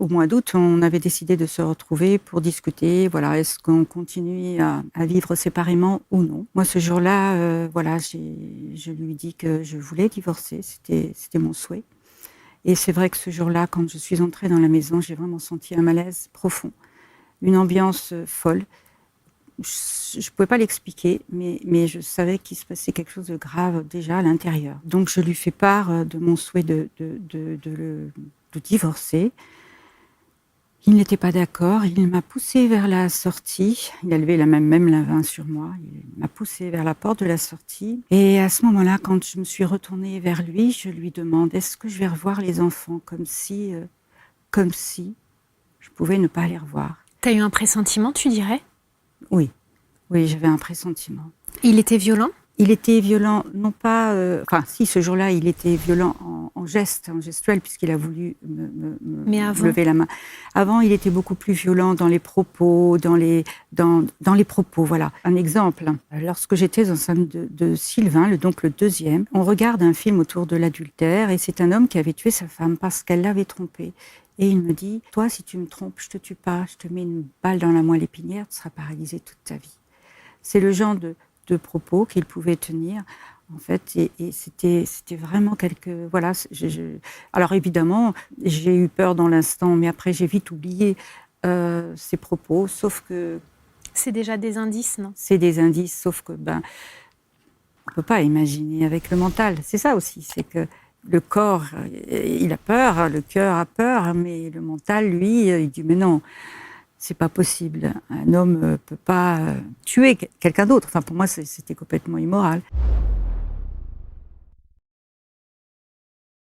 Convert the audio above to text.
au mois d'août, on avait décidé de se retrouver pour discuter. Voilà, est-ce qu'on continue à vivre séparément ou non? Moi, ce jour-là, voilà, je lui ai dit que je voulais divorcer. C'était mon souhait. Et c'est vrai que ce jour-là, quand je suis entrée dans la maison, j'ai vraiment senti un malaise profond, une ambiance folle. Je ne pouvais pas l'expliquer, mais je savais qu'il se passait quelque chose de grave déjà à l'intérieur. Donc, je lui fais part de mon souhait de divorcer. Il n'était pas d'accord, il m'a poussée vers la sortie. Il a levé même la main sur moi. Il m'a poussée vers la porte de la sortie. Et à ce moment-là, quand je me suis retournée vers lui, je lui demande: est-ce que je vais revoir les enfants? Comme si je pouvais ne pas les revoir. T'as eu un pressentiment, tu dirais? Oui, oui, j'avais un pressentiment. Il était violent? Il était violent, non pas... enfin, si, ce jour-là, il était violent en gestuel, puisqu'il a voulu Mais me avant? lever la main. Avant, il était beaucoup plus violent dans les propos, dans les propos, voilà. Un exemple, lorsque j'étais enceinte de Sylvain, donc le deuxième, on regarde un film autour de l'adultère, et c'est un homme qui avait tué sa femme parce qu'elle l'avait trompé. Et il me dit: toi, si tu me trompes, je te tue pas, je te mets une balle dans la moelle épinière, tu seras paralysée toute ta vie. C'est le genre de propos qu'il pouvait tenir, en fait, et c'était vraiment quelque... Voilà, alors évidemment, j'ai eu peur dans l'instant, mais après j'ai vite oublié ces propos, sauf que... C'est déjà des indices, non? C'est des indices, sauf que, on peut pas imaginer avec le mental. C'est ça aussi, c'est que le corps, il a peur, le cœur a peur, mais le mental, lui, il dit: mais non, c'est pas possible. Un homme peut pas tuer quelqu'un d'autre. Enfin, pour moi, c'était complètement immoral.